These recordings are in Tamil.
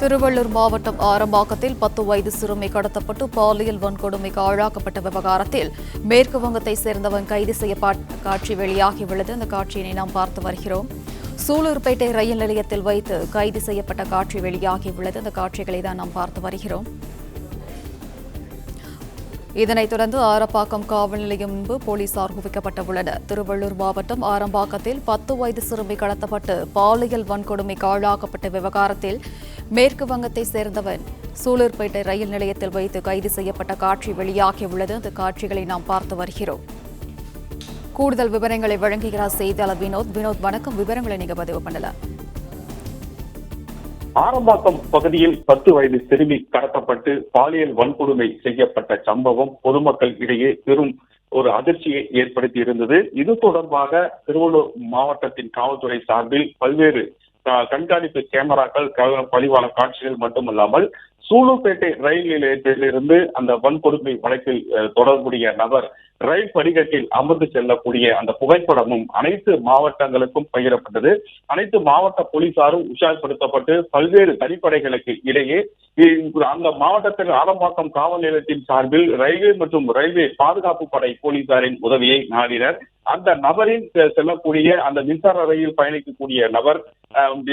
திருவள்ளூர் மாவட்டம் ஆரம்பாக்கத்தில் 10 வயது சிறுமி கடத்தப்பட்டு பாலியல் வன்கொடுமைக்கு ஆளாக்கப்பட்ட விவகாரத்தில் மேற்கு வங்கத்தை சேர்ந்தவன் கைது செய்யப்பட்ட காட்சி வெளியாகியுள்ளது. அந்த காட்சியினை நாம் பார்த்து வருகிறோம். சூலூர்பேட்டை ரயில் நிலையத்தில் வைத்து கைது செய்யப்பட்ட காட்சி வெளியாகியுள்ளது. அந்த காட்சிகளை தான் நாம் பார்த்து வருகிறோம். இதனைத் தொடர்ந்து ஆரப்பாக்கம் காவல் நிலையம் முன்பு போலீசார் குவிக்கப்பட்டுள்ளனர். திருவள்ளூர் மாவட்டம் ஆரம்பாக்கத்தில் 10 வயது சிறுமி கடத்தப்பட்டு பாலியல் வன்கொடுமைக்கு ஆளாக்கப்பட்ட விவகாரத்தில் மேற்கு வங்கத்தை சேர்ந்தவன் சூலூர்பேட்டை ரயில் நிலையத்தில் வைத்து கைது செய்யப்பட்ட காட்சி வெளியாகியுள்ளது. அந்த காட்சிகளை நாம் பார்த்து வருகிறோம். கூடுதல் விவரங்களை வழங்குகிறார் செய்தியாளர் வினோத். வணக்கம். விவரங்களை நீங்க பதிவு பண்ணலாம். ஆரம்பாக்கம் பகுதியில் 10 வயது சிறுமி கடத்தப்பட்டு பாலியல் வன்கொடுமை செய்யப்பட்ட சம்பவம் பொதுமக்கள் இடையே பெரும் ஒரு அதிர்ச்சியை ஏற்படுத்தி இருந்தது. இது தொடர்பாக திருவள்ளூர் மாவட்டத்தின் காவல்துறை சார்பில் பல்வேறு கண்காணிப்பு கேமராக்கள் பதிவான காட்சிகள் மட்டுமல்லாமல் சூலூர்பேட்டை ரயில் நிலையத்திலிருந்து அந்த வன்கொடுமை வழக்கில் தொடர்புடைய நபர் ரயில் படிக்கட்டில் அமர்ந்து செல்லக்கூடிய அந்த புகைப்படமும் அனைத்து மாவட்டங்களுக்கும் பகிரப்பட்டது. அனைத்து மாவட்ட போலீசாரும் உஷார்படுத்தப்பட்டு பல்வேறு தனிப்படைகளுக்கு இடையே அந்த மாவட்டத்தில் ஆரம்பாக்கம் காவல் நிலையத்தின் சார்பில் ரயில்வே மற்றும் ரயில்வே பாதுகாப்பு படை போலீசாரின் உதவியை நாடினர். அந்த நபரின் செல்லக்கூடிய அந்த மின்சார ரயில் பயணிக்கக்கூடிய நபர்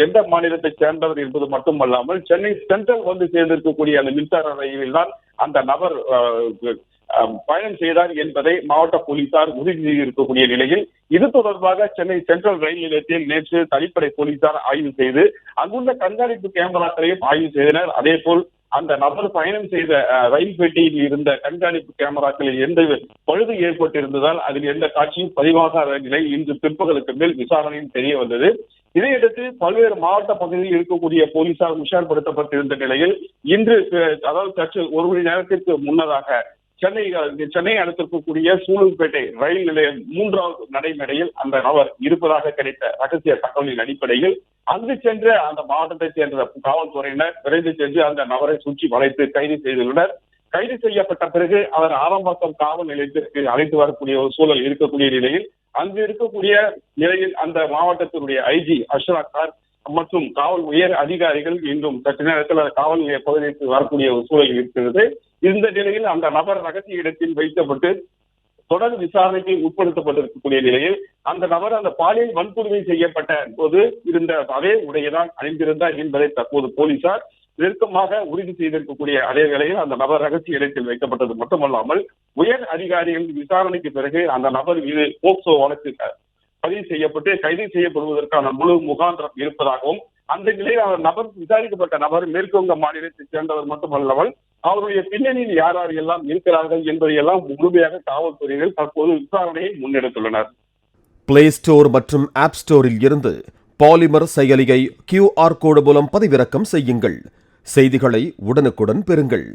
எந்த மாநிலத்தை சேர்ந்தவர் என்பது மட்டுமல்லாமல் சென்னை சென்ட்ரல் வந்து சேர்ந்திருக்கக்கூடிய அந்த மின்சார ரயிலில் தான் அந்த நபர் பயணம் செய்தார் என்பதை மாவட்ட போலீசார் உறுதி செய்திருக்கக்கூடிய நிலையில் இது தொடர்பாக சென்னை சென்ட்ரல் ரயில் நிலையத்தில் நேற்று தனிப்படை போலீசார் ஆய்வு செய்து அங்குள்ள கண்காணிப்பு கேமராக்களையும் ஆய்வு செய்தனர். அதே போல் அந்த நபர் பயணம் செய்த ரயில் பெட்டியில் இருந்த கண்காணிப்பு கேமராக்களில் எந்த பழுது ஏற்பட்டிருந்ததால் அதில் எந்த காட்சியும் பதிவாகாத நிலை இன்று பிற்பகலுக்கு மேல் விசாரணையும் தெரிய வந்தது. இதையடுத்து பல்வேறு மாவட்ட பகுதியில் இருக்கக்கூடிய போலீசார் உஷார்படுத்தப்பட்டிருந்த நிலையில் இன்று அதாவது சற்று ஒரு மணி நேரத்திற்கு முன்னதாக சென்னை அடுத்திருக்கக்கூடிய சூலூர்பேட்டை ரயில் நிலையம் 3வது நடைமேடையில் அந்த நபர் இருப்பதாக கிடைத்த ரகசிய தகவலின் அடிப்படையில் அங்கு சென்ற அந்த மாவட்டத்தைச் சேர்ந்த காவல்துறையினர் விரைந்து சென்று அந்த நபரை சுற்றி வளைத்து கைது செய்துள்ளனர். கைது செய்யப்பட்ட பிறகு அவர் ஆரம்பாக்கம் காவல் நிலையத்திற்கு அழைத்து வரக்கூடிய ஒரு சூழல் இருக்கக்கூடிய நிலையில் அங்கு இருக்கக்கூடிய நிலையில் அந்த மாவட்டத்தினுடைய ஐஜி அஷ்ரப் கான் மற்றும் காவல் உயர் அதிகாரிகள் இன்றும் சற்று நேரத்தில் காவல் நிலைய பகுதிக்கு வரக்கூடிய ஒரு சூழல் இருக்கிறது. இந்த நிலையில் அந்த நபர் ரகசிய இடத்தில் வைக்கப்பட்டு தொடர் விசாரணைக்கு உட்படுத்தப்பட்டிருக்கக்கூடிய நிலையில் அந்த நபர் அந்த பாலியல் வன்கொடுமை செய்யப்பட்ட போது இருந்த அதே உடையதான் அணிந்திருந்தார் என்பதை தற்போது போலீசார் நெருக்கமாக உறுதி செய்திருக்கக்கூடிய அதே வேளையில் அந்த நபர் ரகசிய இடத்தில் வைக்கப்பட்டது மட்டுமல்லாமல் உயர் அதிகாரிகள் விசாரணைக்கு பிறகு அந்த நபர் மீது போக்சோ வழக்கு பதிவு செய்யப்பட்டு கைது செய்யப்படுவதற்கான முழு முகாந்திரம் இருப்பதாகவும் அந்த நிலையில் அந்த நபர் விசாரிக்கப்பட்ட நபர் மேற்குவங்க மாநிலத்தைச் சேர்ந்தவர் மட்டுமல்லாமல் அவருடைய பின்னணியில் யார் யார் எல்லாம் இருக்கிறார்கள் என்பதையெல்லாம் முழுமையாக காவல்துறையினர் தற்போது விசாரணையை முன்னெடுத்துள்ளனர். பிளே ஸ்டோர் மற்றும் ஆப் ஸ்டோரில் இருந்து பாலிமர் செயலியை QR கோடு மூலம் பதிவிறக்கம் செய்யுங்கள். செய்திகளை உடனுக்குடன் பெறுங்கள்.